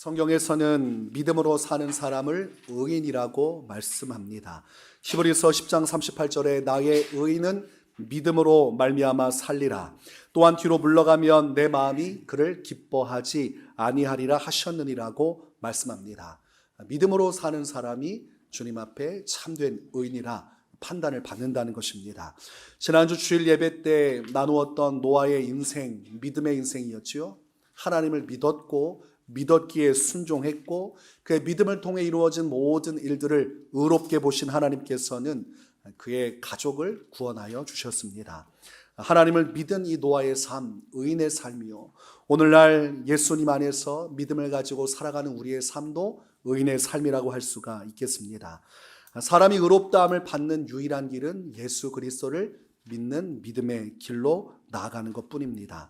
성경에서는 믿음으로 사는 사람을 의인이라고 말씀합니다. 히브리서 10장 38절에 나의 의인은 믿음으로 말미암아 살리라. 또한 뒤로 물러가면 내 마음이 그를 기뻐하지 아니하리라 하셨느니라고 말씀합니다. 믿음으로 사는 사람이 주님 앞에 참된 의인이라 판단을 받는다는 것입니다. 지난주 주일 예배 때 나누었던 노아의 인생, 믿음의 인생이었지요. 하나님을 믿었고 믿었기에 순종했고 그의 믿음을 통해 이루어진 모든 일들을 의롭게 보신 하나님께서는 그의 가족을 구원하여 주셨습니다. 하나님을 믿은 이 노아의 삶, 의인의 삶이요, 오늘날 예수님 안에서 믿음을 가지고 살아가는 우리의 삶도 의인의 삶이라고 할 수가 있겠습니다. 사람이 의롭다함을 받는 유일한 길은 예수 그리스도를 믿는 믿음의 길로 나아가는 것뿐입니다.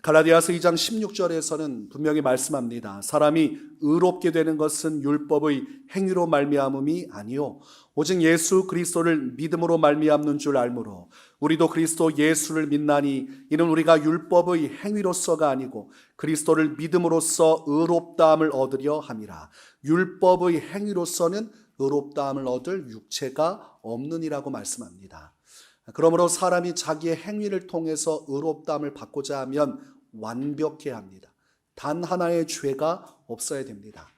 갈라디아서 2장 16절에서는 분명히 말씀합니다. 사람이 의롭게 되는 것은 율법의 행위로 말미암음이 아니요 오직 예수 그리스도를 믿음으로 말미암는 줄 알므로 우리도 그리스도 예수를 믿나니 이는 우리가 율법의 행위로서가 아니고 그리스도를 믿음으로써 의롭다함을 얻으려 함이라. 율법의 행위로서는 의롭다함을 얻을 육체가 없느니라고 말씀합니다. 그러므로 사람이 자기의 행위를 통해서 의롭다함을 받고자 하면 완벽해야 합니다. 단 하나의 죄가 없어야 됩니다.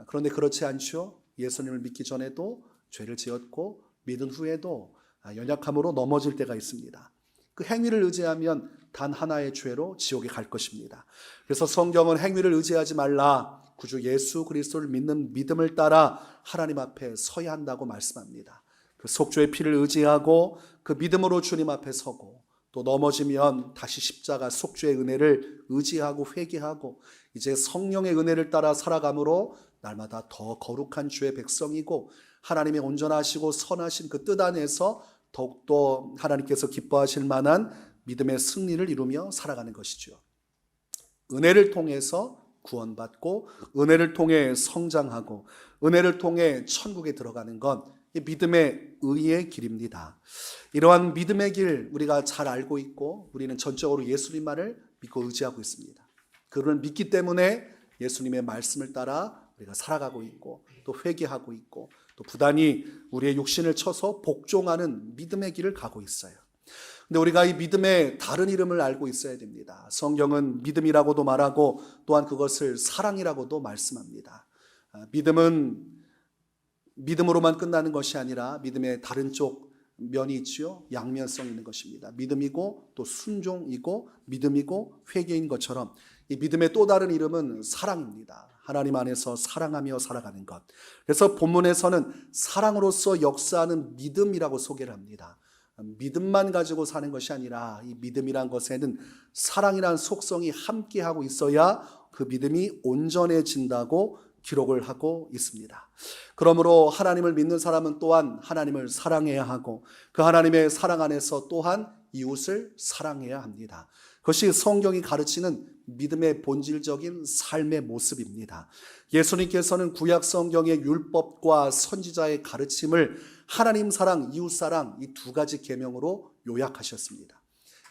그런데 그렇지 않죠. 예수님을 믿기 전에도 죄를 지었고 믿은 후에도 연약함으로 넘어질 때가 있습니다. 그 행위를 의지하면 단 하나의 죄로 지옥에 갈 것입니다. 그래서 성경은 행위를 의지하지 말라, 구주 예수 그리스도를 믿는 믿음을 따라 하나님 앞에 서야 한다고 말씀합니다. 그 속죄의 피를 의지하고 그 믿음으로 주님 앞에 서고 또 넘어지면 다시 십자가 속죄의 은혜를 의지하고 회개하고 이제 성령의 은혜를 따라 살아감으로 날마다 더 거룩한 주의 백성이고 하나님의 온전하시고 선하신 그 뜻 안에서 더욱더 하나님께서 기뻐하실 만한 믿음의 승리를 이루며 살아가는 것이죠. 은혜를 통해서 구원받고 은혜를 통해 성장하고 은혜를 통해 천국에 들어가는 건 믿음의 의의 길입니다. 이러한 믿음의 길 우리가 잘 알고 있고 우리는 전적으로 예수님만을 믿고 의지하고 있습니다. 그를 믿기 때문에 예수님의 말씀을 따라 우리가 살아가고 있고 또 회개하고 있고 또 부단히 우리의 육신을 쳐서 복종하는 믿음의 길을 가고 있어요. 근데 우리가 이 믿음의 다른 이름을 알고 있어야 됩니다. 성경은 믿음이라고도 말하고 또한 그것을 사랑이라고도 말씀합니다. 믿음은 믿음으로만 끝나는 것이 아니라 믿음의 다른 쪽 면이 있지요. 양면성 있는 것입니다. 믿음이고 또 순종이고 믿음이고 회개인 것처럼 이 믿음의 또 다른 이름은 사랑입니다. 하나님 안에서 사랑하며 살아가는 것. 그래서 본문에서는 사랑으로서 역사하는 믿음이라고 소개를 합니다. 믿음만 가지고 사는 것이 아니라 이 믿음이란 것에는 사랑이란 속성이 함께하고 있어야 그 믿음이 온전해진다고 기록을 하고 있습니다. 그러므로 하나님을 믿는 사람은 또한 하나님을 사랑해야 하고 그 하나님의 사랑 안에서 또한 이웃을 사랑해야 합니다. 그것이 성경이 가르치는 믿음의 본질적인 삶의 모습입니다. 예수님께서는 구약 성경의 율법과 선지자의 가르침을 하나님 사랑, 이웃 사랑 이 두 가지 계명으로 요약하셨습니다.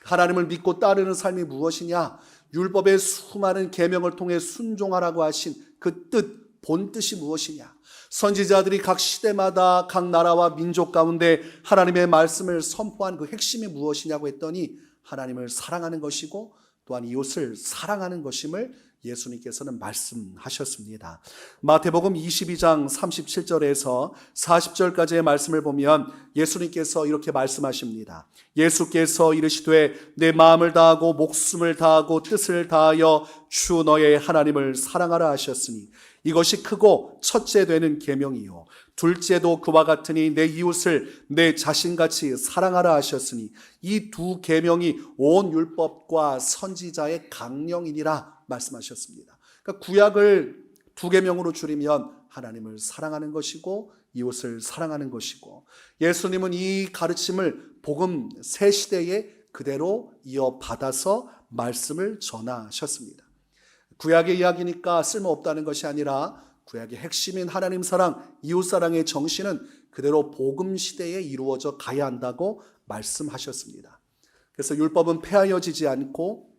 하나님을 믿고 따르는 삶이 무엇이냐? 율법의 수많은 계명을 통해 순종하라고 하신 그 뜻, 본뜻이 무엇이냐? 선지자들이 각 시대마다 각 나라와 민족 가운데 하나님의 말씀을 선포한 그 핵심이 무엇이냐고 했더니 하나님을 사랑하는 것이고 또한 이웃을 사랑하는 것임을 예수님께서는 말씀하셨습니다. 마태복음 22장 37절에서 40절까지의 말씀을 보면 예수님께서 이렇게 말씀하십니다. 예수께서 이르시되 내 마음을 다하고 목숨을 다하고 뜻을 다하여 주 너의 하나님을 사랑하라 하셨으니 이것이 크고 첫째 되는 계명이요 둘째도 그와 같으니 내 이웃을 내 자신같이 사랑하라 하셨으니 이 두 계명이 온 율법과 선지자의 강령이니라 말씀하셨습니다. 그러니까 구약을 두 계명으로 줄이면 하나님을 사랑하는 것이고 이웃을 사랑하는 것이고 예수님은 이 가르침을 복음 새 시대에 그대로 이어받아서 말씀을 전하셨습니다. 구약의 이야기니까 쓸모없다는 것이 아니라 구약의 핵심인 하나님 사랑, 이웃 사랑의 정신은 그대로 복음 시대에 이루어져 가야 한다고 말씀하셨습니다. 그래서 율법은 폐하여지지 않고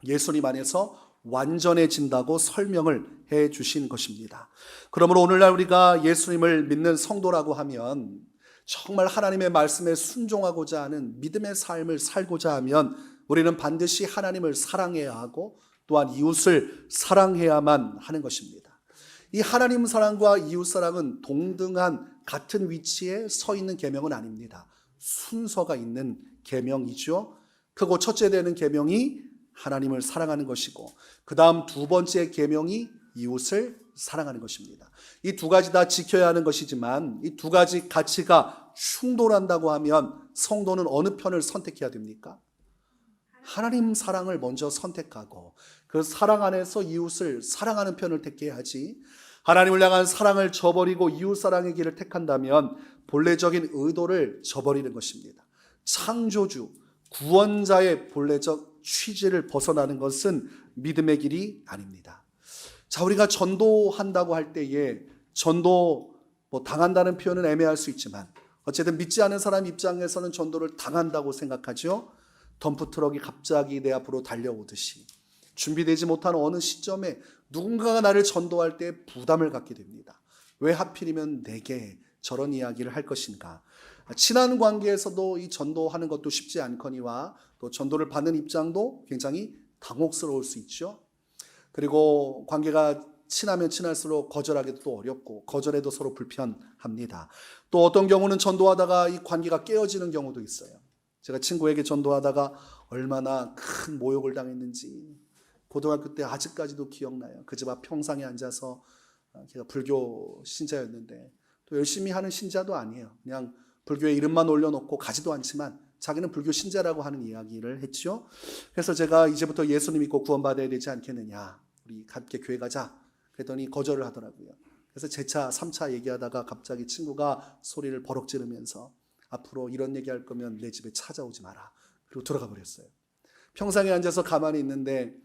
예수님 안에서 완전해진다고 설명을 해 주신 것입니다. 그러므로 오늘날 우리가 예수님을 믿는 성도라고 하면 정말 하나님의 말씀에 순종하고자 하는 믿음의 삶을 살고자 하면 우리는 반드시 하나님을 사랑해야 하고 또한 이웃을 사랑해야만 하는 것입니다. 이 하나님 사랑과 이웃 사랑은 동등한 같은 위치에 서 있는 계명은 아닙니다. 순서가 있는 계명이죠. 크고 첫째 되는 계명이 하나님을 사랑하는 것이고 그 다음 두 번째 계명이 이웃을 사랑하는 것입니다. 이 두 가지 다 지켜야 하는 것이지만 이 두 가지 가치가 충돌한다고 하면 성도는 어느 편을 선택해야 됩니까? 하나님 사랑을 먼저 선택하고 그 사랑 안에서 이웃을 사랑하는 편을 택해야지, 하나님을 향한 사랑을 저버리고 이웃 사랑의 길을 택한다면 본래적인 의도를 저버리는 것입니다. 창조주, 구원자의 본래적 취지를 벗어나는 것은 믿음의 길이 아닙니다. 자, 우리가 전도한다고 할 때에 전도 당한다는 표현은 애매할 수 있지만 어쨌든 믿지 않은 사람 입장에서는 전도를 당한다고 생각하죠. 덤프트럭이 갑자기 내 앞으로 달려오듯이 준비되지 못한 어느 시점에 누군가가 나를 전도할 때 부담을 갖게 됩니다. 왜 하필이면 내게 저런 이야기를 할 것인가. 친한 관계에서도 이 전도하는 것도 쉽지 않거니와 또 전도를 받는 입장도 굉장히 당혹스러울 수 있죠. 그리고 관계가 친하면 친할수록 거절하기도 또 어렵고 거절해도 서로 불편합니다. 또 어떤 경우는 전도하다가 이 관계가 깨어지는 경우도 있어요. 제가 친구에게 전도하다가 얼마나 큰 모욕을 당했는지 고등학교 때 아직까지도 기억나요. 그 집 앞 평상에 앉아서 제가 불교 신자였는데 또 열심히 하는 신자도 아니에요. 그냥 불교의 이름만 올려놓고 가지도 않지만 자기는 불교 신자라고 하는 이야기를 했죠. 그래서 제가 이제부터 예수님 믿고 구원받아야 되지 않겠느냐, 우리 함께 교회 가자 그랬더니 거절을 하더라고요. 그래서 제차 3차 얘기하다가 갑자기 친구가 소리를 버럭 지르면서 앞으로 이런 얘기할 거면 내 집에 찾아오지 마라, 그리고 들어가 버렸어요. 평상에 앉아서 가만히 있는데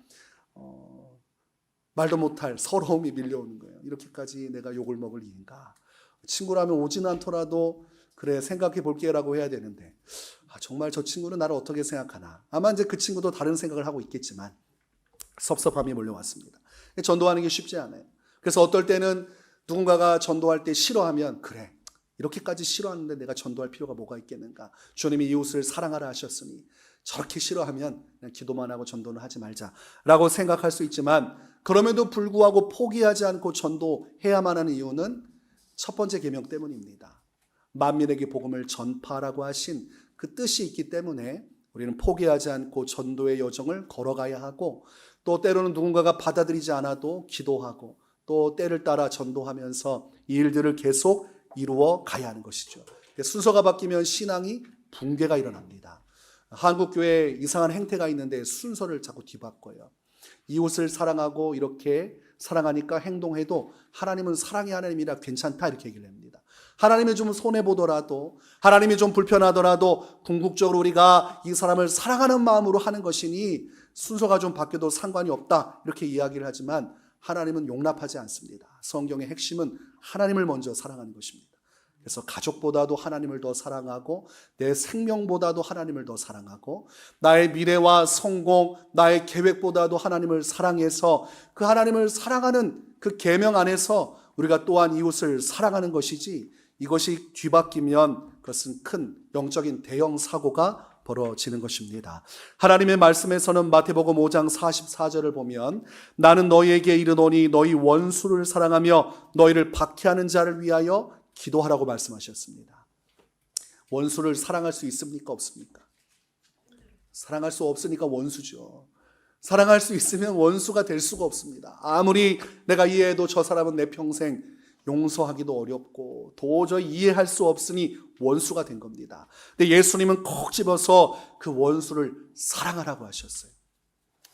말도 못할 서러움이 밀려오는 거예요. 이렇게까지 내가 욕을 먹을 일인가. 친구라면 오지는 않더라도 그래 생각해 볼게라고 해야 되는데 정말 저 친구는 나를 어떻게 생각하나. 아마 이제 그 친구도 다른 생각을 하고 있겠지만 섭섭함이 몰려왔습니다. 전도하는 게 쉽지 않아요. 그래서 어떨 때는 누군가가 전도할 때 싫어하면 그래 이렇게까지 싫어하는데 내가 전도할 필요가 뭐가 있겠는가. 주님이 이웃을 사랑하라 하셨으니 저렇게 싫어하면 그냥 기도만 하고 전도는 하지 말자라고 생각할 수 있지만 그럼에도 불구하고 포기하지 않고 전도해야만 하는 이유는 첫 번째 계명 때문입니다. 만민에게 복음을 전파하라고 하신 그 뜻이 있기 때문에 우리는 포기하지 않고 전도의 여정을 걸어가야 하고 또 때로는 누군가가 받아들이지 않아도 기도하고 또 때를 따라 전도하면서 이 일들을 계속 이루어 가야 하는 것이죠. 순서가 바뀌면 신앙이 붕괴가 일어납니다. 한국교회에 이상한 행태가 있는데 순서를 자꾸 뒤바꿔요. 이웃을 사랑하고 이렇게 사랑하니까 행동해도 하나님은 사랑의 하나님이라 괜찮다 이렇게 얘기를 합니다. 하나님이 좀 손해보더라도 하나님이 좀 불편하더라도 궁극적으로 우리가 이 사람을 사랑하는 마음으로 하는 것이니 순서가 좀 바뀌어도 상관이 없다 이렇게 이야기를 하지만 하나님은 용납하지 않습니다. 성경의 핵심은 하나님을 먼저 사랑하는 것입니다. 그래서 가족보다도 하나님을 더 사랑하고 내 생명보다도 하나님을 더 사랑하고 나의 미래와 성공, 나의 계획보다도 하나님을 사랑해서 그 하나님을 사랑하는 그 계명 안에서 우리가 또한 이웃을 사랑하는 것이지 이것이 뒤바뀌면 그것은 큰 영적인 대형 사고가 벌어지는 것입니다. 하나님의 말씀에서는 마태복음 5장 44절을 보면 나는 너희에게 이르노니 너희 원수를 사랑하며 너희를 박해하는 자를 위하여 기도하라고 말씀하셨습니다. 원수를 사랑할 수 있습니까? 없습니까? 사랑할 수 없으니까 원수죠. 사랑할 수 있으면 원수가 될 수가 없습니다. 아무리 내가 이해해도 저 사람은 내 평생 용서하기도 어렵고 도저히 이해할 수 없으니 원수가 된 겁니다. 근데 예수님은 콕 집어서 그 원수를 사랑하라고 하셨어요.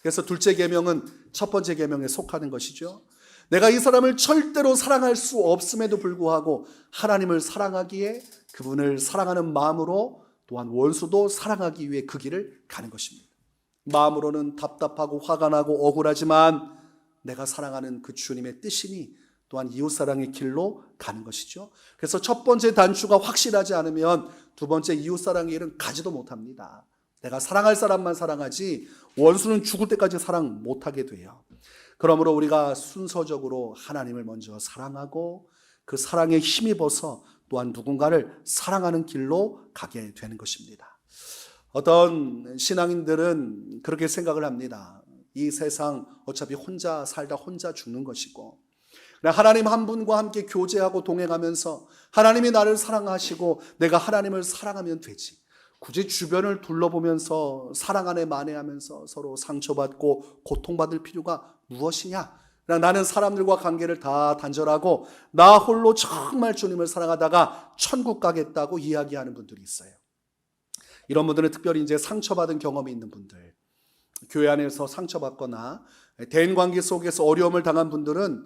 그래서 둘째 계명은 첫 번째 계명에 속하는 것이죠. 내가 이 사람을 절대로 사랑할 수 없음에도 불구하고 하나님을 사랑하기에 그분을 사랑하는 마음으로 또한 원수도 사랑하기 위해 그 길을 가는 것입니다. 마음으로는 답답하고 화가 나고 억울하지만 내가 사랑하는 그 주님의 뜻이니 또한 이웃사랑의 길로 가는 것이죠. 그래서 첫 번째 단추가 확실하지 않으면 두 번째 이웃사랑의 길은 가지도 못합니다. 내가 사랑할 사람만 사랑하지 원수는 죽을 때까지 사랑 못하게 돼요. 그러므로 우리가 순서적으로 하나님을 먼저 사랑하고 그 사랑에 힘입어서 또한 누군가를 사랑하는 길로 가게 되는 것입니다. 어떤 신앙인들은 그렇게 생각을 합니다. 이 세상 어차피 혼자 살다 혼자 죽는 것이고, 하나님 한 분과 함께 교제하고 동행하면서 하나님이 나를 사랑하시고 내가 하나님을 사랑하면 되지. 굳이 주변을 둘러보면서 사랑 안에 만회하면서 서로 상처받고 고통받을 필요가 무엇이냐? 나는 사람들과 관계를 다 단절하고 나 홀로 정말 주님을 사랑하다가 천국 가겠다고 이야기하는 분들이 있어요. 이런 분들은 특별히 이제 상처받은 경험이 있는 분들, 교회 안에서 상처받거나 대인관계 속에서 어려움을 당한 분들은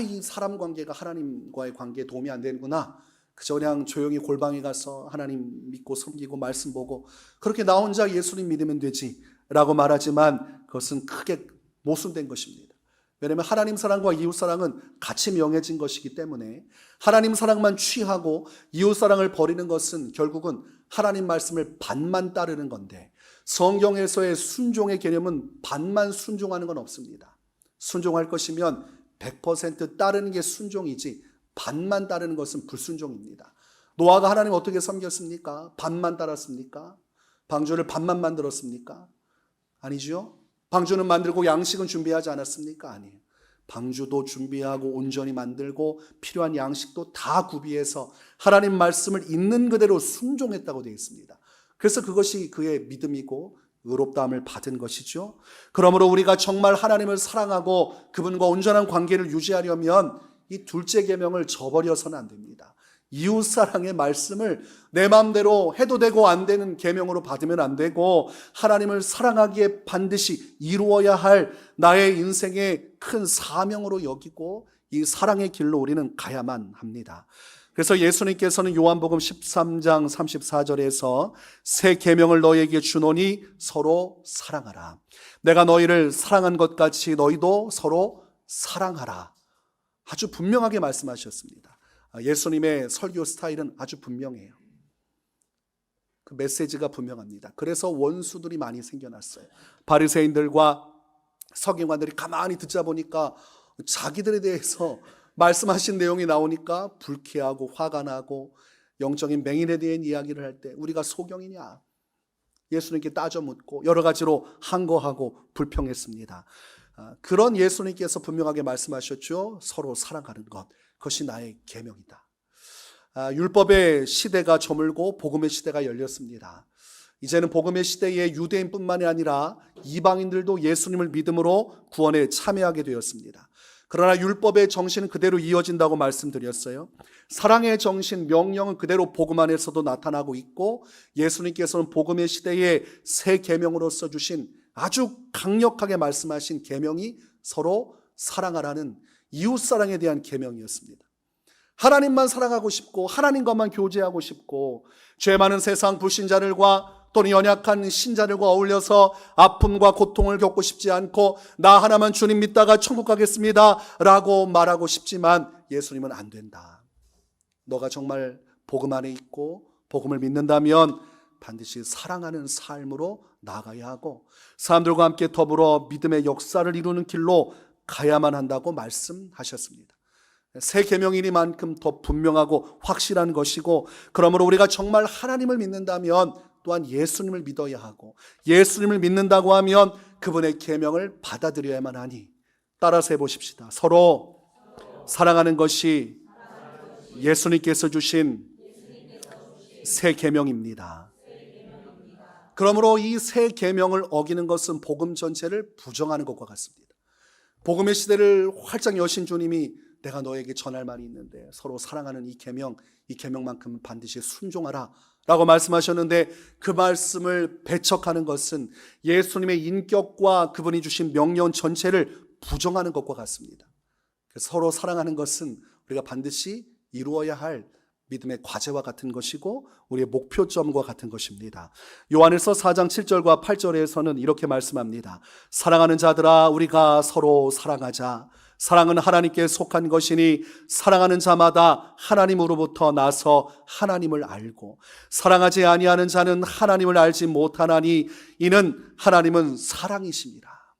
이 사람 관계가 하나님과의 관계에 도움이 안 되는구나. 그저 그냥 조용히 골방에 가서 하나님 믿고 섬기고 말씀 보고 그렇게 나 혼자 예수님 믿으면 되지 라고 말하지만 그것은 크게 모순된 것입니다. 왜냐하면 하나님 사랑과 이웃 사랑은 같이 명해진 것이기 때문에 하나님 사랑만 취하고 이웃 사랑을 버리는 것은 결국은 하나님 말씀을 반만 따르는 건데, 성경에서의 순종의 개념은 반만 순종하는 건 없습니다. 순종할 것이면 100% 따르는 게 순종이지 반만 따르는 것은 불순종입니다. 노아가 하나님 어떻게 섬겼습니까? 반만 따랐습니까? 방주를 반만 만들었습니까? 아니죠. 방주는 만들고 양식은 준비하지 않았습니까? 아니에요. 방주도 준비하고 온전히 만들고 필요한 양식도 다 구비해서 하나님 말씀을 있는 그대로 순종했다고 되어 있습니다. 그래서 그것이 그의 믿음이고 의롭다함을 받은 것이죠. 그러므로 우리가 정말 하나님을 사랑하고 그분과 온전한 관계를 유지하려면 이 둘째 계명을 저버려서는 안 됩니다. 이웃사랑의 말씀을 내 마음대로 해도 되고 안 되는 계명으로 받으면 안 되고, 하나님을 사랑하기에 반드시 이루어야 할 나의 인생의 큰 사명으로 여기고 이 사랑의 길로 우리는 가야만 합니다. 그래서 예수님께서는 요한복음 13장 34절에서 새 계명을 너희에게 주노니 서로 사랑하라. 내가 너희를 사랑한 것 같이 너희도 서로 사랑하라. 아주 분명하게 말씀하셨습니다. 예수님의 설교 스타일은 아주 분명해요. 그 메시지가 분명합니다. 그래서 원수들이 많이 생겨났어요. 바리새인들과 서기관들이 가만히 듣자 보니까 자기들에 대해서 말씀하신 내용이 나오니까 불쾌하고 화가 나고 영적인 맹인에 대한 이야기를 할 때 우리가 소경이냐? 예수님께 따져 묻고 여러 가지로 항거하고 불평했습니다. 그런 예수님께서 분명하게 말씀하셨죠. 서로 사랑하는 것, 그것이 나의 계명이다. 율법의 시대가 저물고 복음의 시대가 열렸습니다. 이제는 복음의 시대에 유대인뿐만이 아니라 이방인들도 예수님을 믿음으로 구원에 참여하게 되었습니다. 그러나 율법의 정신은 그대로 이어진다고 말씀드렸어요. 사랑의 정신, 명령은 그대로 복음 안에서도 나타나고 있고, 예수님께서는 복음의 시대에 새 계명으로서 주신 아주 강력하게 말씀하신 계명이 서로 사랑하라는 이웃사랑에 대한 계명이었습니다. 하나님만 사랑하고 싶고 하나님과만 교제하고 싶고 죄 많은 세상 불신자들과 또는 연약한 신자들과 어울려서 아픔과 고통을 겪고 싶지 않고 나 하나만 주님 믿다가 천국 가겠습니다 라고 말하고 싶지만 예수님은 안 된다. 너가 정말 복음 안에 있고 복음을 믿는다면 반드시 사랑하는 삶으로 나아가야 하고 사람들과 함께 더불어 믿음의 역사를 이루는 길로 가야만 한다고 말씀하셨습니다. 새 계명이니만큼 더 분명하고 확실한 것이고, 그러므로 우리가 정말 하나님을 믿는다면 또한 예수님을 믿어야 하고, 예수님을 믿는다고 하면 그분의 계명을 받아들여야만 하니 따라서 해보십시다. 서로 사랑하는 것이 예수님께서 주신 새 계명입니다. 그러므로 이 새 계명을 어기는 것은 복음 전체를 부정하는 것과 같습니다. 복음의 시대를 활짝 여신 주님이 내가 너에게 전할 말이 있는데 서로 사랑하는 이 계명만큼은 반드시 순종하라 라고 말씀하셨는데, 그 말씀을 배척하는 것은 예수님의 인격과 그분이 주신 명령 전체를 부정하는 것과 같습니다. 서로 사랑하는 것은 우리가 반드시 이루어야 할 믿음의 과제와 같은 것이고 우리의 목표점과 같은 것입니다. 요한일서 4장 7절과 8절에서는 이렇게 말씀합니다. 사랑하는 자들아 우리가 서로 사랑하자. 사랑은 하나님께 속한 것이니 사랑하는 자마다 하나님으로부터 나서 하나님을 알고 사랑하지 아니하는 자는 하나님을 알지 못하나니 이는 하나님은 사랑이십니다.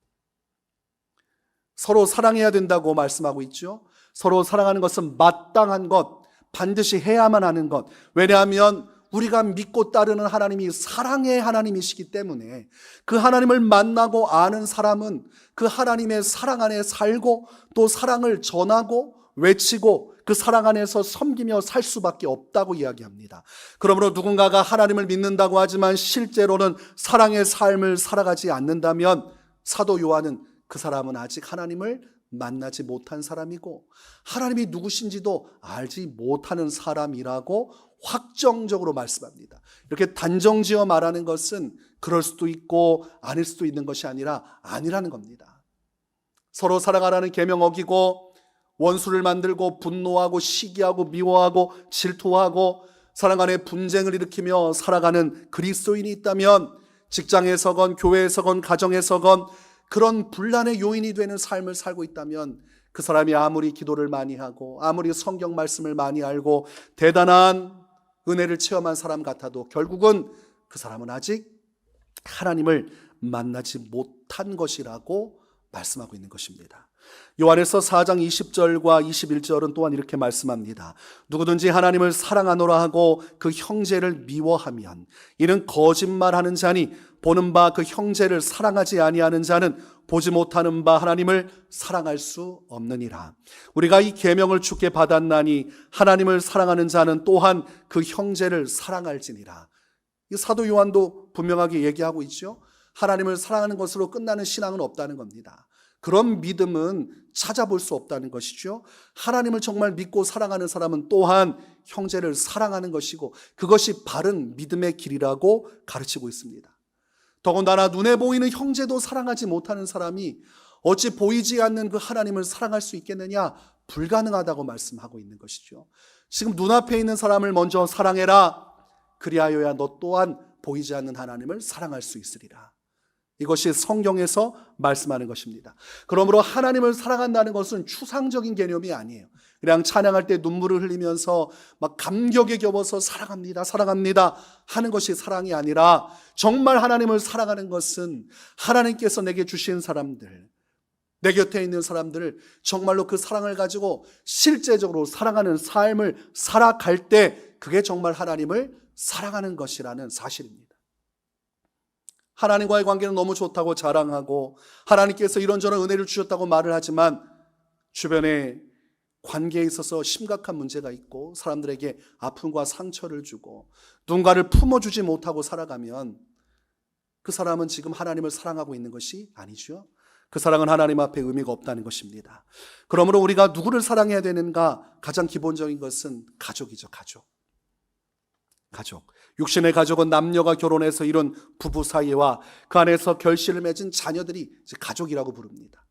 서로 사랑해야 된다고 말씀하고 있죠. 서로 사랑하는 것은 마땅한 것, 반드시 해야만 하는 것. 왜냐하면 우리가 믿고 따르는 하나님이 사랑의 하나님이시기 때문에 그 하나님을 만나고 아는 사람은 그 하나님의 사랑 안에 살고 또 사랑을 전하고 외치고 그 사랑 안에서 섬기며 살 수밖에 없다고 이야기합니다. 그러므로 누군가가 하나님을 믿는다고 하지만 실제로는 사랑의 삶을 살아가지 않는다면 사도 요한은 그 사람은 아직 하나님을 만나지 못한 사람이고 하나님이 누구신지도 알지 못하는 사람이라고 확정적으로 말씀합니다. 이렇게 단정지어 말하는 것은 그럴 수도 있고 아닐 수도 있는 것이 아니라 아니라는 겁니다. 서로 사랑하라는 계명 어기고 원수를 만들고 분노하고 시기하고 미워하고 질투하고 사랑 안에 분쟁을 일으키며 살아가는 그리스도인이 있다면 직장에서건 교회에서건 가정에서건 그런 분란의 요인이 되는 삶을 살고 있다면 그 사람이 아무리 기도를 많이 하고 아무리 성경 말씀을 많이 알고 대단한 은혜를 체험한 사람 같아도 결국은 그 사람은 아직 하나님을 만나지 못한 것이라고 말씀하고 있는 것입니다. 요한에서 4장 20절과 21절은 또한 이렇게 말씀합니다. 누구든지 하나님을 사랑하노라 하고 그 형제를 미워하면 이는 거짓말하는 자니 보는 바 그 형제를 사랑하지 아니하는 자는 보지 못하는 바 하나님을 사랑할 수 없느니라. 우리가 이 계명을 주께 받았나니 하나님을 사랑하는 자는 또한 그 형제를 사랑할지니라. 이 사도 요한도 분명하게 얘기하고 있죠. 하나님을 사랑하는 것으로 끝나는 신앙은 없다는 겁니다. 그런 믿음은 찾아볼 수 없다는 것이죠. 하나님을 정말 믿고 사랑하는 사람은 또한 형제를 사랑하는 것이고 그것이 바른 믿음의 길이라고 가르치고 있습니다. 더군다나 눈에 보이는 형제도 사랑하지 못하는 사람이 어찌 보이지 않는 그 하나님을 사랑할 수 있겠느냐? 불가능하다고 말씀하고 있는 것이죠. 지금 눈앞에 있는 사람을 먼저 사랑해라. 그리하여야 너 또한 보이지 않는 하나님을 사랑할 수 있으리라. 이것이 성경에서 말씀하는 것입니다. 그러므로 하나님을 사랑한다는 것은 추상적인 개념이 아니에요. 그냥 찬양할 때 눈물을 흘리면서 막 감격에 겨워서 사랑합니다, 사랑합니다 하는 것이 사랑이 아니라 정말 하나님을 사랑하는 것은 하나님께서 내게 주신 사람들, 내 곁에 있는 사람들을 정말로 그 사랑을 가지고 실제적으로 사랑하는 삶을 살아갈 때 그게 정말 하나님을 사랑하는 것이라는 사실입니다. 하나님과의 관계는 너무 좋다고 자랑하고 하나님께서 이런저런 은혜를 주셨다고 말을 하지만 주변에 관계에 있어서 심각한 문제가 있고 사람들에게 아픔과 상처를 주고 누군가를 품어주지 못하고 살아가면 그 사람은 지금 하나님을 사랑하고 있는 것이 아니죠. 그 사랑은 하나님 앞에 의미가 없다는 것입니다. 그러므로 우리가 누구를 사랑해야 되는가? 가장 기본적인 것은 가족이죠. 가족. 육신의 가족은 남녀가 결혼해서 이룬 부부 사이와 그 안에서 결실을 맺은 자녀들이 가족이라고 부릅니다.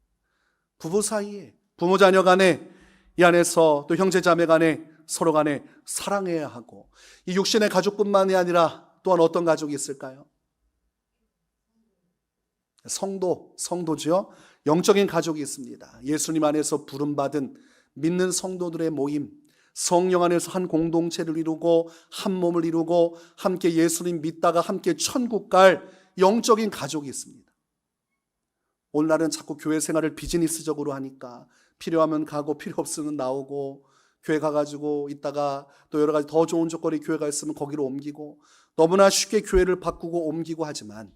부부 사이에 부모 자녀 간에 이 안에서 또 형제 자매 간에 서로 간에 사랑해야 하고 이 육신의 가족뿐만이 아니라 또한 어떤 가족이 있을까요? 성도죠. 영적인 가족이 있습니다. 예수님 안에서 부름받은 믿는 성도들의 모임, 성령 안에서 한 공동체를 이루고 한 몸을 이루고 함께 예수님 믿다가 함께 천국 갈 영적인 가족이 있습니다. 오늘날은 자꾸 교회 생활을 비즈니스적으로 하니까 필요하면 가고 필요 없으면 나오고 교회 가가지고 있다가 또 여러 가지 더 좋은 조건의 교회가 있으면 거기로 옮기고 너무나 쉽게 교회를 바꾸고 옮기고 하지만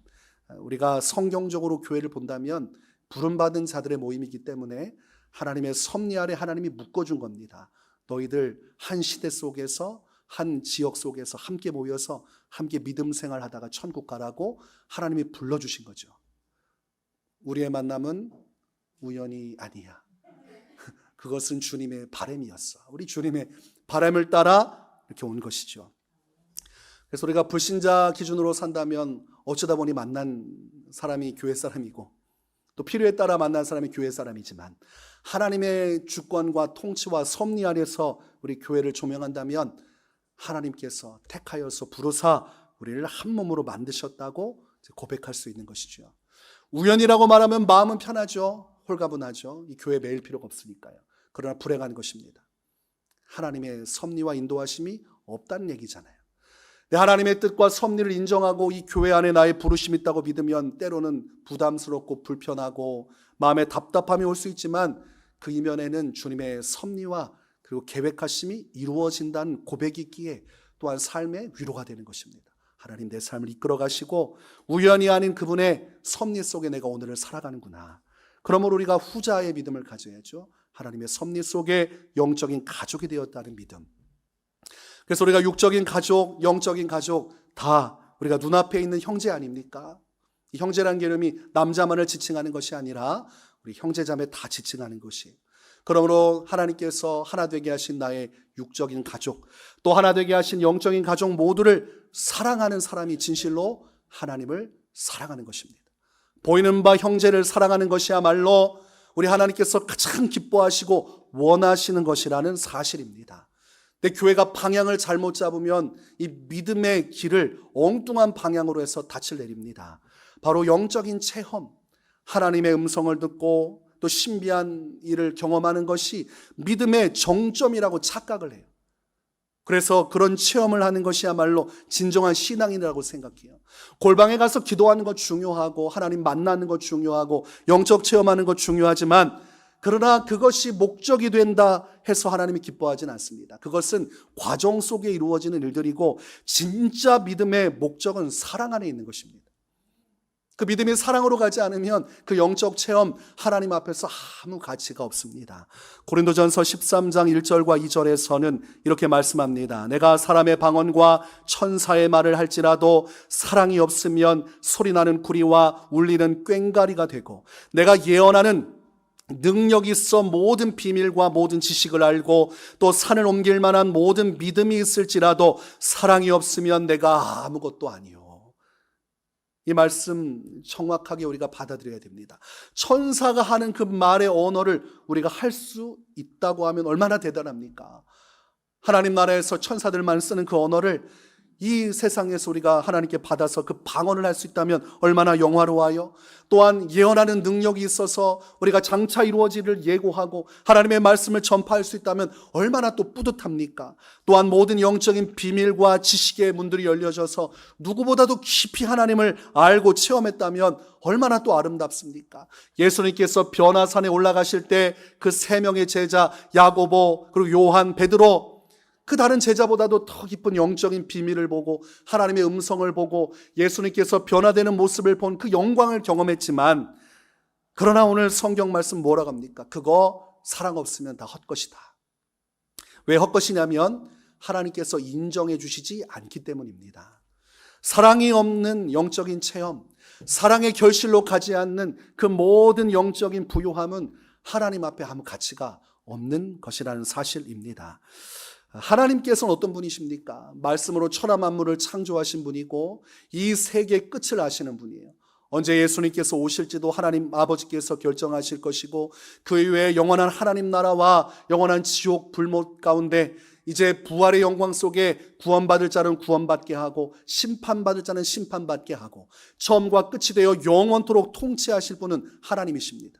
우리가 성경적으로 교회를 본다면 부름받은 자들의 모임이기 때문에 하나님의 섭리 아래 하나님이 묶어준 겁니다. 너희들 한 시대 속에서 한 지역 속에서 함께 모여서 함께 믿음 생활하다가 천국 가라고 하나님이 불러주신 거죠. 우리의 만남은 우연이 아니야. 그것은 주님의 바람이었어. 우리 주님의 바람을 따라 이렇게 온 것이죠. 그래서 우리가 불신자 기준으로 산다면 어쩌다 보니 만난 사람이 교회 사람이고 또 필요에 따라 만난 사람이 교회 사람이지만 하나님의 주권과 통치와 섭리 안에서 우리 교회를 조명한다면 하나님께서 택하여서 부르사 우리를 한 몸으로 만드셨다고 고백할 수 있는 것이죠. 우연이라고 말하면 마음은 편하죠. 홀가분하죠. 이 교회 매일 필요가 없으니까요. 그러나 불행한 것입니다. 하나님의 섭리와 인도하심이 없다는 얘기잖아요. 내 하나님의 뜻과 섭리를 인정하고 이 교회 안에 나의 부르심이 있다고 믿으면 때로는 부담스럽고 불편하고 마음에 답답함이 올 수 있지만 그 이면에는 주님의 섭리와 그리고 계획하심이 이루어진다는 고백이 있기에 또한 삶의 위로가 되는 것입니다. 하나님 내 삶을 이끌어 가시고 우연이 아닌 그분의 섭리 속에 내가 오늘을 살아가는구나. 그러므로 우리가 후자의 믿음을 가져야죠. 하나님의 섭리 속에 영적인 가족이 되었다는 믿음. 그래서 우리가 육적인 가족, 영적인 가족 다 우리가 눈앞에 있는 형제 아닙니까? 이 형제라는 개념이 남자만을 지칭하는 것이 아니라 우리 형제자매 다 지칭하는 것이에요. 그러므로 하나님께서 하나 되게 하신 나의 육적인 가족, 또 하나 되게 하신 영적인 가족 모두를 사랑하는 사람이 진실로 하나님을 사랑하는 것입니다. 보이는 바 형제를 사랑하는 것이야말로 우리 하나님께서 가장 기뻐하시고 원하시는 것이라는 사실입니다. 근데 교회가 방향을 잘못 잡으면 이 믿음의 길을 엉뚱한 방향으로 해서 닻을 내립니다. 바로 영적인 체험, 하나님의 음성을 듣고 또 신비한 일을 경험하는 것이 믿음의 정점이라고 착각을 해요. 그래서 그런 체험을 하는 것이야말로 진정한 신앙이라고 생각해요. 골방에 가서 기도하는 것 중요하고 하나님 만나는 것 중요하고 영적 체험하는 것 중요하지만 그러나 그것이 목적이 된다 해서 하나님이 기뻐하지는 않습니다. 그것은 과정 속에 이루어지는 일들이고 진짜 믿음의 목적은 사랑 안에 있는 것입니다. 그 믿음이 사랑으로 가지 않으면 그 영적 체험 하나님 앞에서 아무 가치가 없습니다. 고린도전서 13장 1절과 2절에서는 이렇게 말씀합니다. 내가 사람의 방언과 천사의 말을 할지라도 사랑이 없으면 소리나는 구리와 울리는 꽹과리가 되고 내가 예언하는 능력이 있어 모든 비밀과 모든 지식을 알고 또 산을 옮길 만한 모든 믿음이 있을지라도 사랑이 없으면 내가 아무것도 아니요. 이 말씀 정확하게 우리가 받아들여야 됩니다. 천사가 하는 그 말의 언어를 우리가 할 수 있다고 하면 얼마나 대단합니까? 하나님 나라에서 천사들만 쓰는 그 언어를 이 세상에서 우리가 하나님께 받아서 그 방언을 할 수 있다면 얼마나 영화로워요. 또한 예언하는 능력이 있어서 우리가 장차 이루어지를 예고하고 하나님의 말씀을 전파할 수 있다면 얼마나 또 뿌듯합니까? 또한 모든 영적인 비밀과 지식의 문들이 열려져서 누구보다도 깊이 하나님을 알고 체험했다면 얼마나 또 아름답습니까? 예수님께서 변화산에 올라가실 때 그 세 명의 제자 야고보 그리고 요한, 베드로 그 다른 제자보다도 더 깊은 영적인 비밀을 보고 하나님의 음성을 보고 예수님께서 변화되는 모습을 본 그 영광을 경험했지만 그러나 오늘 성경 말씀 뭐라고 합니까? 그거 사랑 없으면 다 헛것이다. 왜 헛것이냐면 하나님께서 인정해 주시지 않기 때문입니다. 사랑이 없는 영적인 체험, 사랑의 결실로 가지 않는 그 모든 영적인 부요함은 하나님 앞에 아무 가치가 없는 것이라는 사실입니다. 하나님께서는 어떤 분이십니까? 말씀으로 천하 만물을 창조하신 분이고 이 세계의 끝을 아시는 분이에요. 언제 예수님께서 오실지도 하나님 아버지께서 결정하실 것이고 그 이후에 영원한 하나님 나라와 영원한 지옥 불못 가운데 이제 부활의 영광 속에 구원받을 자는 구원받게 하고 심판받을 자는 심판받게 하고 처음과 끝이 되어 영원토록 통치하실 분은 하나님이십니다.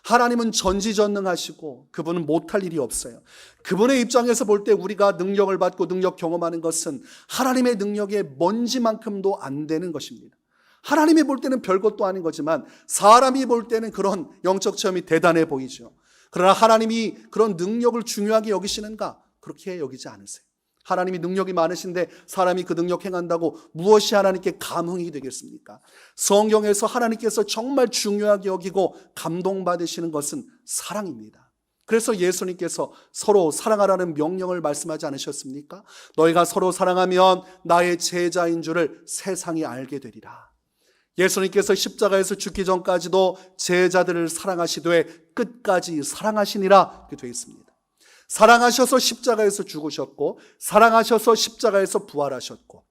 하나님은 전지전능하시고 그분은 못할 일이 없어요. 그분의 입장에서 볼 때 우리가 능력을 받고 능력 경험하는 것은 하나님의 능력의 먼지만큼도 안 되는 것입니다. 하나님이 볼 때는 별것도 아닌 거지만 사람이 볼 때는 그런 영적 체험이 대단해 보이죠. 그러나 하나님이 그런 능력을 중요하게 여기시는가? 그렇게 여기지 않으세요. 하나님이 능력이 많으신데 사람이 그 능력 행한다고 무엇이 하나님께 감흥이 되겠습니까? 성경에서 하나님께서 정말 중요하게 여기고 감동받으시는 것은 사랑입니다. 그래서 예수님께서 서로 사랑하라는 명령을 말씀하지 않으셨습니까? 너희가 서로 사랑하면 나의 제자인 줄을 세상이 알게 되리라. 예수님께서 십자가에서 죽기 전까지도 제자들을 사랑하시되 끝까지 사랑하시니라 이렇게 되어 있습니다. 사랑하셔서 십자가에서 죽으셨고 사랑하셔서 십자가에서 부활하셨고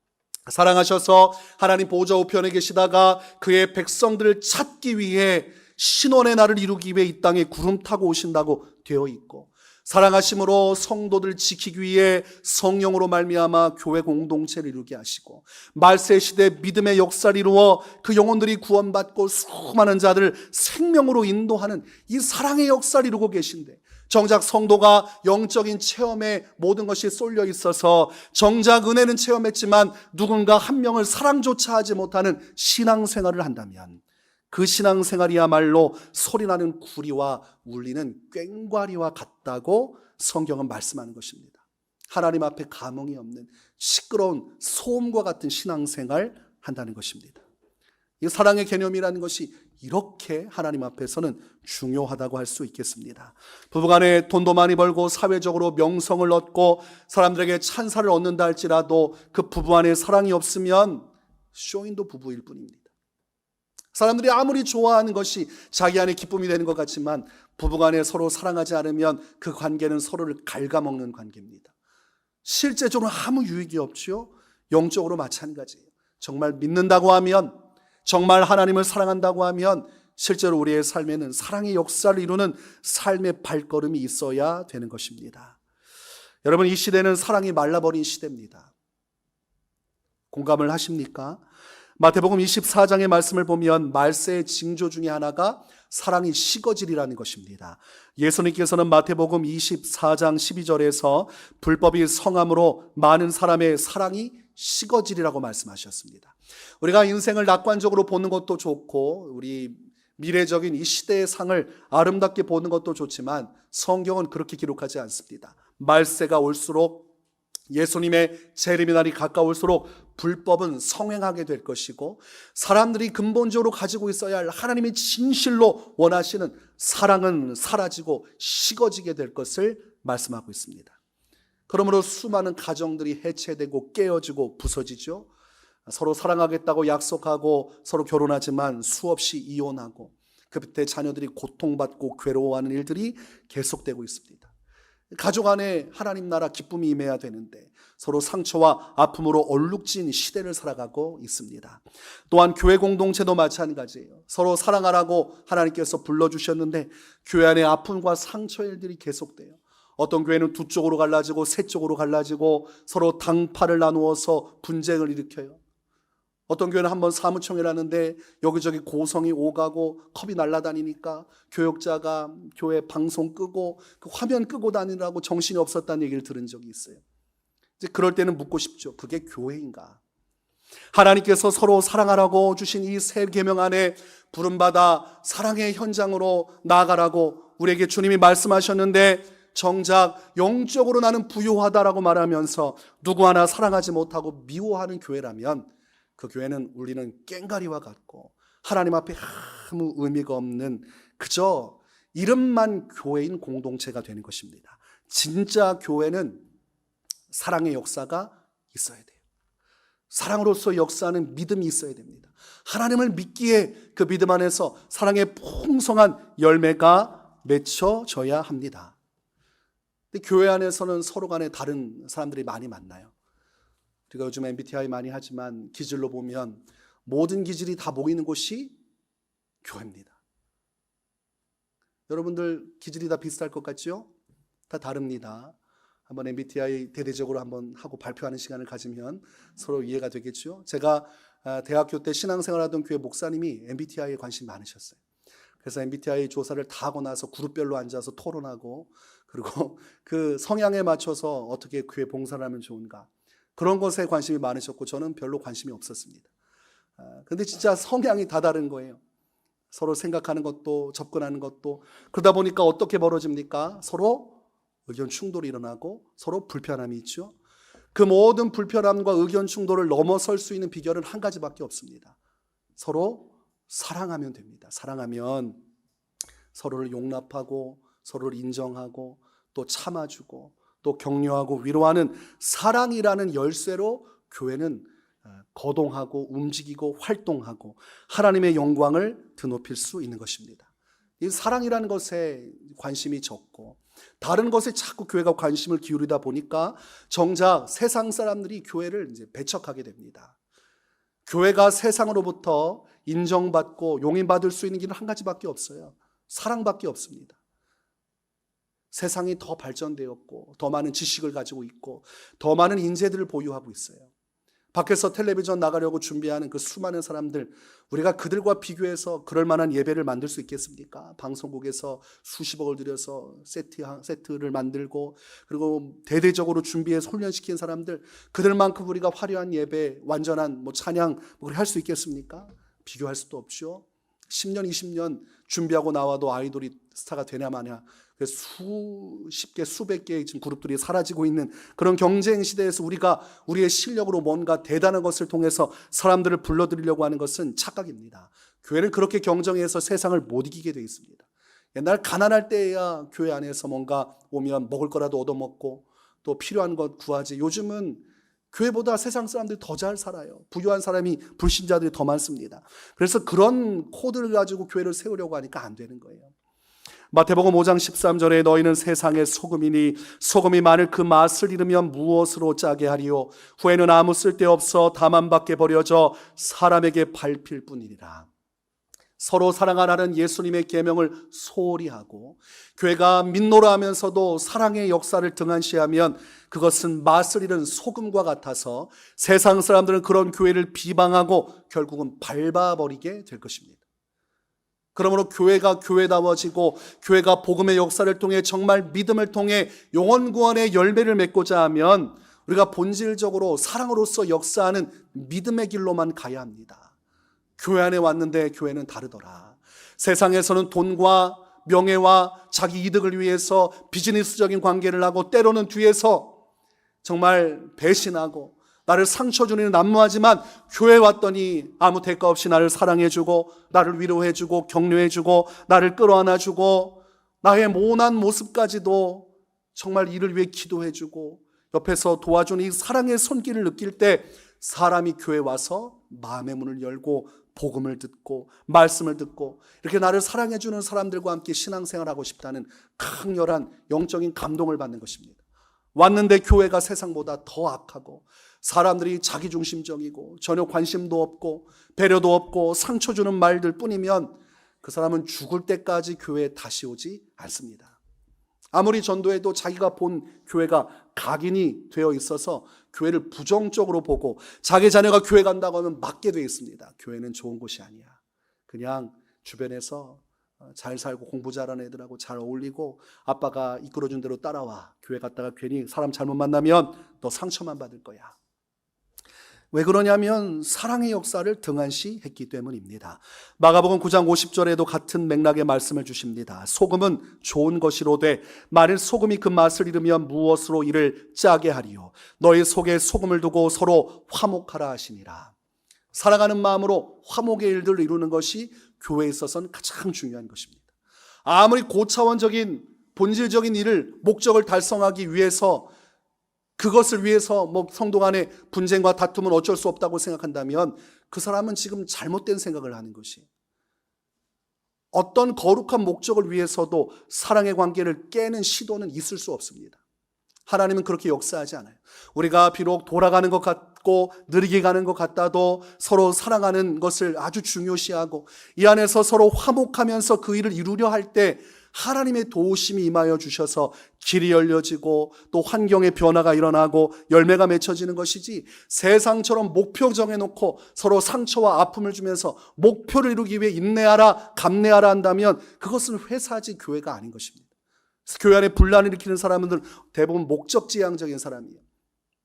사랑하셔서 하나님 보좌 우편에 계시다가 그의 백성들을 찾기 위해 신원의 날을 이루기 위해 이 땅에 구름 타고 오신다고 되어 있고 사랑하심으로 성도들 지키기 위해 성령으로 말미암아 교회 공동체를 이루게 하시고 말세 시대 믿음의 역사를 이루어 그 영혼들이 구원받고 수많은 자들을 생명으로 인도하는 이 사랑의 역사를 이루고 계신데 정작 성도가 영적인 체험에 모든 것이 쏠려 있어서 정작 은혜는 체험했지만 누군가 한 명을 사랑조차 하지 못하는 신앙생활을 한다면 그 신앙생활이야말로 소리나는 구리와 울리는 꽹과리와 같다고 성경은 말씀하는 것입니다. 하나님 앞에 감흥이 없는 시끄러운 소음과 같은 신앙생활 한다는 것입니다. 이 사랑의 개념이라는 것이 이렇게 하나님 앞에서는 중요하다고 할 수 있겠습니다. 부부간에 돈도 많이 벌고 사회적으로 명성을 얻고 사람들에게 찬사를 얻는다 할지라도 그 부부 안에 사랑이 없으면 쇼인도 부부일 뿐입니다. 사람들이 아무리 좋아하는 것이 자기 안에 기쁨이 되는 것 같지만 부부간에 서로 사랑하지 않으면 그 관계는 서로를 갉아먹는 관계입니다. 실제적으로 아무 유익이 없죠. 영적으로 마찬가지예요. 정말 믿는다고 하면, 정말 하나님을 사랑한다고 하면 실제로 우리의 삶에는 사랑의 역사를 이루는 삶의 발걸음이 있어야 되는 것입니다. 여러분, 이 시대는 사랑이 말라버린 시대입니다. 공감을 하십니까? 마태복음 24장의 말씀을 보면 말세의 징조 중에 하나가 사랑이 식어질이라는 것입니다. 예수님께서는 마태복음 24장 12절에서 불법이 성함으로 많은 사람의 사랑이 식어질이라고 말씀하셨습니다. 우리가 인생을 낙관적으로 보는 것도 좋고 우리 미래적인 이 시대의 상을 아름답게 보는 것도 좋지만 성경은 그렇게 기록하지 않습니다. 말세가 올수록, 예수님의 재림의 날이 가까울수록 불법은 성행하게 될 것이고 사람들이 근본적으로 가지고 있어야 할 하나님의 진실로 원하시는 사랑은 사라지고 식어지게 될 것을 말씀하고 있습니다. 그러므로 수많은 가정들이 해체되고 깨어지고 부서지죠. 서로 사랑하겠다고 약속하고 서로 결혼하지만 수없이 이혼하고 그때 자녀들이 고통받고 괴로워하는 일들이 계속되고 있습니다. 가족 안에 하나님 나라 기쁨이 임해야 되는데 서로 상처와 아픔으로 얼룩진 시대를 살아가고 있습니다. 또한 교회 공동체도 마찬가지예요. 서로 사랑하라고 하나님께서 불러주셨는데 교회 안에 아픔과 상처의 일들이 계속돼요. 어떤 교회는 두 쪽으로 갈라지고 세 쪽으로 갈라지고 서로 당파를 나누어서 분쟁을 일으켜요. 어떤 교회는 한번 사무총회를 하는데 여기저기 고성이 오가고 컵이 날아다니니까 교역자가 교회 방송 끄고 그 화면 끄고 다니라고 정신이 없었다는 얘기를 들은 적이 있어요. 이제 그럴 때는 묻고 싶죠. 그게 교회인가? 하나님께서 서로 사랑하라고 주신 이 새 계명 안에 부름받아 사랑의 현장으로 나아가라고 우리에게 주님이 말씀하셨는데 정작 영적으로 나는 부유하다라고 말하면서 누구 하나 사랑하지 못하고 미워하는 교회라면 그 교회는 울리는 꽹과리와 같고 하나님 앞에 아무 의미가 없는 그저 이름만 교회인 공동체가 되는 것입니다. 진짜 교회는 사랑의 역사가 있어야 돼요. 사랑으로서 역사하는 믿음이 있어야 됩니다. 하나님을 믿기에 그 믿음 안에서 사랑의 풍성한 열매가 맺혀져야 합니다. 근데 교회 안에서는 서로 간에 다른 사람들이 많이 만나요. 우리가 요즘 MBTI 많이 하지만 기질로 보면 모든 기질이 다 모이는 곳이 교회입니다. 여러분들 기질이 다 비슷할 것 같죠? 다 다릅니다. 한번 MBTI 대대적으로 한번 하고 발표하는 시간을 가지면 서로 이해가 되겠죠? 제가 대학교 때 신앙생활하던 교회 목사님이 MBTI에 관심이 많으셨어요. 그래서 MBTI 조사를 다 하고 나서 그룹별로 앉아서 토론하고 그리고 그 성향에 맞춰서 어떻게 교회 봉사를 하면 좋은가 그런 것에 관심이 많으셨고 저는 별로 관심이 없었습니다. 근데 진짜 성향이 다 다른 거예요. 서로 생각하는 것도 접근하는 것도 그러다 보니까 어떻게 벌어집니까? 서로 의견 충돌이 일어나고 서로 불편함이 있죠. 그 모든 불편함과 의견 충돌을 넘어설 수 있는 비결은 한 가지밖에 없습니다. 서로 사랑하면 됩니다. 사랑하면 서로를 용납하고 서로를 인정하고 또 참아주고 또 격려하고 위로하는 사랑이라는 열쇠로 교회는 거동하고 움직이고 활동하고 하나님의 영광을 드높일 수 있는 것입니다. 이 사랑이라는 것에 관심이 적고 다른 것에 자꾸 교회가 관심을 기울이다 보니까 정작 세상 사람들이 교회를 이제 배척하게 됩니다. 교회가 세상으로부터 인정받고 용인받을 수 있는 길은 한 가지밖에 없어요. 사랑밖에 없습니다. 세상이 더 발전되었고 더 많은 지식을 가지고 있고 더 많은 인재들을 보유하고 있어요. 밖에서 텔레비전 나가려고 준비하는 그 수많은 사람들, 우리가 그들과 비교해서 그럴 만한 예배를 만들 수 있겠습니까? 방송국에서 수십억을 들여서 세트를 만들고, 그리고 대대적으로 준비해서 훈련시킨 사람들, 그들만큼 우리가 화려한 예배, 완전한 찬양 할 수 있겠습니까? 비교할 수도 없죠. 10년, 20년 준비하고 나와도 아이돌이 스타가 되냐 마냐, 수십 개, 수백 개의 지금 그룹들이 사라지고 있는 그런 경쟁 시대에서 우리가 우리의 실력으로 뭔가 대단한 것을 통해서 사람들을 불러들이려고 하는 것은 착각입니다. 교회는 그렇게 경쟁해서 세상을 못 이기게 되어 있습니다. 옛날 가난할 때야 교회 안에서 뭔가 오면 먹을 거라도 얻어먹고 또 필요한 것 구하지, 요즘은 교회보다 세상 사람들이 더 잘 살아요. 부유한 사람이, 불신자들이 더 많습니다. 그래서 그런 코드를 가지고 교회를 세우려고 하니까 안 되는 거예요. 마태복음 5장 13절에 너희는 세상의 소금이니 소금이 만일 그 맛을 잃으면 무엇으로 짜게 하리요? 후에는 아무 쓸데없어 다만 밖에 버려져 사람에게 밟힐 뿐이니라. 서로 사랑하라는 예수님의 계명을 소홀히 하고 교회가 민노라 하면서도 사랑의 역사를 등한시하면 그것은 맛을 잃은 소금과 같아서 세상 사람들은 그런 교회를 비방하고 결국은 밟아버리게 될 것입니다. 그러므로 교회가 교회다워지고 교회가 복음의 역사를 통해 정말 믿음을 통해 영혼 구원의 열매를 맺고자 하면 우리가 본질적으로 사랑으로서 역사하는 믿음의 길로만 가야 합니다. 교회 안에 왔는데 교회는 다르더라. 세상에서는 돈과 명예와 자기 이득을 위해서 비즈니스적인 관계를 하고 때로는 뒤에서 정말 배신하고 나를 상처 주는 일은 난무하지만 교회 왔더니 아무 대가 없이 나를 사랑해주고 나를 위로해주고 격려해주고 나를 끌어안아주고 나의 모난 모습까지도 정말 이를 위해 기도해주고 옆에서 도와주는 이 사랑의 손길을 느낄 때 사람이 교회 와서 마음의 문을 열고 복음을 듣고 말씀을 듣고 이렇게 나를 사랑해주는 사람들과 함께 신앙생활하고 싶다는 강렬한 영적인 감동을 받는 것입니다. 왔는데 교회가 세상보다 더 악하고 사람들이 자기중심적이고 전혀 관심도 없고 배려도 없고 상처 주는 말들 뿐이면 그 사람은 죽을 때까지 교회에 다시 오지 않습니다. 아무리 전도해도 자기가 본 교회가 각인이 되어 있어서 교회를 부정적으로 보고 자기 자녀가 교회 간다고 하면 맞게 되어 있습니다. 교회는 좋은 곳이 아니야. 그냥 주변에서 잘 살고 공부 잘하는 애들하고 잘 어울리고 아빠가 이끌어준 대로 따라와. 교회 갔다가 괜히 사람 잘못 만나면 너 상처만 받을 거야. 왜 그러냐면 사랑의 역사를 등한시했기 때문입니다. 마가복음 9장 50절에도 같은 맥락의 말씀을 주십니다. 소금은 좋은 것이로되 만일 소금이 그 맛을 잃으면 무엇으로 이를 짜게 하리요? 너희 속에 소금을 두고 서로 화목하라 하시니라. 사랑하는 마음으로 화목의 일들을 이루는 것이 교회에 있어서는 가장 중요한 것입니다. 아무리 고차원적인 본질적인 일을 목적을 달성하기 위해서 그것을 위해서 성도 간의 분쟁과 다툼은 어쩔 수 없다고 생각한다면 그 사람은 지금 잘못된 생각을 하는 것이, 어떤 거룩한 목적을 위해서도 사랑의 관계를 깨는 시도는 있을 수 없습니다. 하나님은 그렇게 역사하지 않아요. 우리가 비록 돌아가는 것 같고 느리게 가는 것 같다도 서로 사랑하는 것을 아주 중요시하고 이 안에서 서로 화목하면서 그 일을 이루려 할 때 하나님의 도우심이 임하여 주셔서 길이 열려지고 또 환경의 변화가 일어나고 열매가 맺혀지는 것이지, 세상처럼 목표 정해놓고 서로 상처와 아픔을 주면서 목표를 이루기 위해 인내하라 감내하라 한다면 그것은 회사지 교회가 아닌 것입니다. 교회 안에 분란을 일으키는 사람들은 대부분 목적지향적인 사람이에요.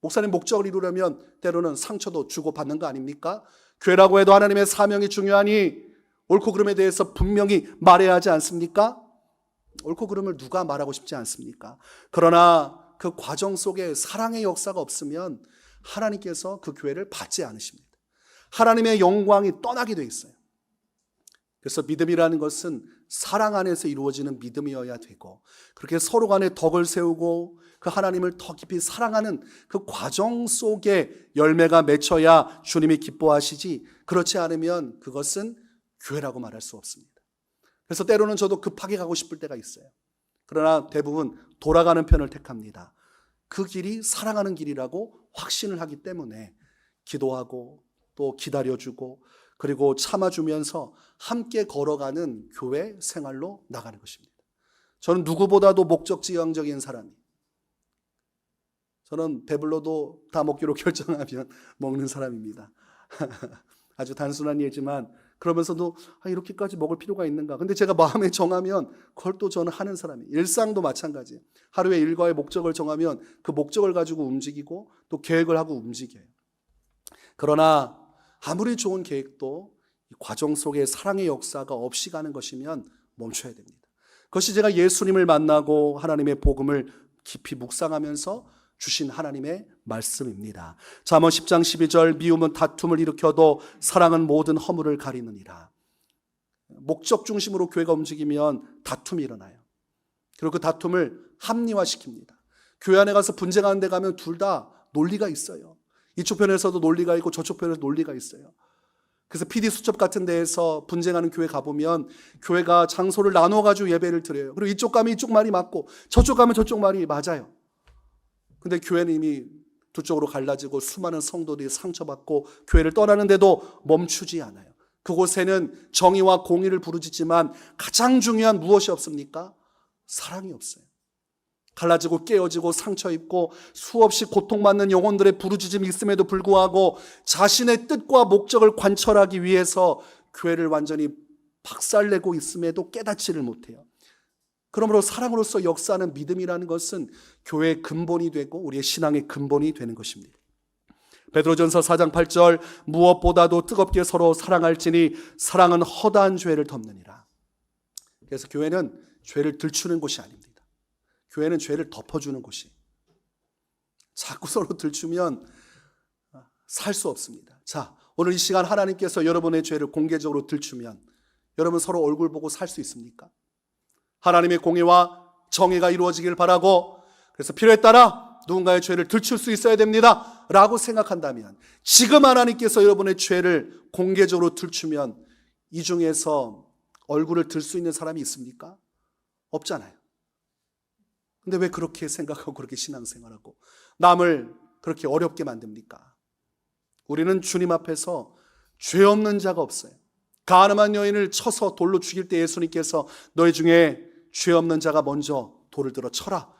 목사님 목적을 이루려면 때로는 상처도 주고받는 거 아닙니까? 교회라고 해도 하나님의 사명이 중요하니 옳고 그름에 대해서 분명히 말해야 하지 않습니까? 옳고 그름을 누가 말하고 싶지 않습니까? 그러나 그 과정 속에 사랑의 역사가 없으면 하나님께서 그 교회를 받지 않으십니다. 하나님의 영광이 떠나게 돼 있어요. 그래서 믿음이라는 것은 사랑 안에서 이루어지는 믿음이어야 되고, 그렇게 서로 간에 덕을 세우고 그 하나님을 더 깊이 사랑하는 그 과정 속에 열매가 맺혀야 주님이 기뻐하시지, 그렇지 않으면 그것은 교회라고 말할 수 없습니다. 그래서 때로는 저도 급하게 가고 싶을 때가 있어요. 그러나 대부분 돌아가는 편을 택합니다. 그 길이 사랑하는 길이라고 확신을 하기 때문에 기도하고 또 기다려주고 그리고 참아주면서 함께 걸어가는 교회 생활로 나가는 것입니다. 저는 누구보다도 목적지향적인 사람이에요. 저는 배불러도 다 먹기로 결정하면 먹는 사람입니다. 아주 단순한 예지만 그러면서도 이렇게까지 먹을 필요가 있는가. 근데 제가 마음에 정하면 그걸 또 저는 하는 사람이에요. 일상도 마찬가지예요. 하루의 일과의 목적을 정하면 그 목적을 가지고 움직이고 또 계획을 하고 움직여요. 그러나 아무리 좋은 계획도 이 과정 속에 사랑의 역사가 없이 가는 것이면 멈춰야 됩니다. 그것이 제가 예수님을 만나고 하나님의 복음을 깊이 묵상하면서 주신 하나님의 말씀입니다. 잠언 10장 12절 미움은 다툼을 일으켜도 사랑은 모든 허물을 가리느니라. 목적 중심으로 교회가 움직이면 다툼이 일어나요. 그리고 그 다툼을 합리화시킵니다. 교회 안에 가서 분쟁하는 데 가면 둘 다 논리가 있어요. 이쪽 편에서도 논리가 있고 저쪽 편에서 논리가 있어요. 그래서 PD 수첩 같은 데에서 분쟁하는 교회 가보면 교회가 장소를 나눠가지고 예배를 드려요. 그리고 이쪽 가면 이쪽 말이 맞고 저쪽 가면 저쪽 말이 맞아요. 근데 교회는 이미 두 쪽으로 갈라지고 수많은 성도들이 상처받고 교회를 떠나는데도 멈추지 않아요. 그곳에는 정의와 공의를 부르짖지만 가장 중요한 무엇이 없습니까? 사랑이 없어요. 갈라지고 깨어지고 상처 입고 수없이 고통받는 영혼들의 부르짖음이 있음에도 불구하고 자신의 뜻과 목적을 관철하기 위해서 교회를 완전히 박살내고 있음에도 깨닫지를 못해요. 그러므로 사랑으로서 역사하는 믿음이라는 것은 교회의 근본이 되고 우리의 신앙의 근본이 되는 것입니다. 베드로전서 4장 8절 무엇보다도 뜨겁게 서로 사랑할지니 사랑은 허다한 죄를 덮느니라. 그래서 교회는 죄를 들추는 곳이 아닙니다. 교회는 죄를 덮어주는 곳이. 자꾸 서로 들추면 살 수 없습니다. 자, 오늘 이 시간 하나님께서 여러분의 죄를 공개적으로 들추면 여러분 서로 얼굴 보고 살 수 있습니까? 하나님의 공의와 정의가 이루어지길 바라고 그래서 필요에 따라 누군가의 죄를 들출 수 있어야 됩니다 라고 생각한다면 지금 하나님께서 여러분의 죄를 공개적으로 들추면 이 중에서 얼굴을 들 수 있는 사람이 있습니까? 없잖아요. 근데 왜 그렇게 생각하고 그렇게 신앙생활하고 남을 그렇게 어렵게 만듭니까? 우리는 주님 앞에서 죄 없는 자가 없어요. 가늠한 여인을 쳐서 돌로 죽일 때 예수님께서 너희 중에 죄 없는 자가 먼저 돌을 들어 쳐라.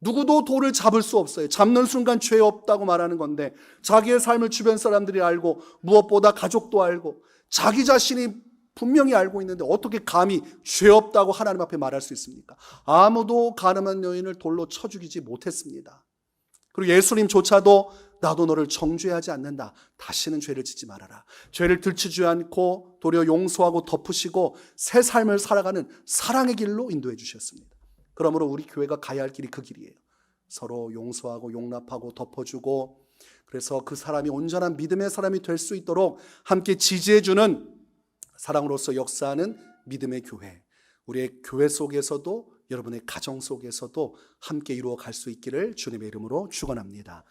누구도 돌을 잡을 수 없어요. 잡는 순간 죄 없다고 말하는 건데 자기의 삶을 주변 사람들이 알고 무엇보다 가족도 알고 자기 자신이 분명히 알고 있는데 어떻게 감히 죄 없다고 하나님 앞에 말할 수 있습니까? 아무도 가늠한 여인을 돌로 쳐 죽이지 못했습니다. 그리고 예수님조차도 나도 너를 정죄하지 않는다. 다시는 죄를 짓지 말아라. 죄를 들추지 않고 도리어 용서하고 덮으시고 새 삶을 살아가는 사랑의 길로 인도해 주셨습니다. 그러므로 우리 교회가 가야 할 길이 그 길이에요. 서로 용서하고 용납하고 덮어주고 그래서 그 사람이 온전한 믿음의 사람이 될 수 있도록 함께 지지해 주는 사랑으로서 역사하는 믿음의 교회. 우리의 교회 속에서도 여러분의 가정 속에서도 함께 이루어 갈 수 있기를 주님의 이름으로 축원합니다.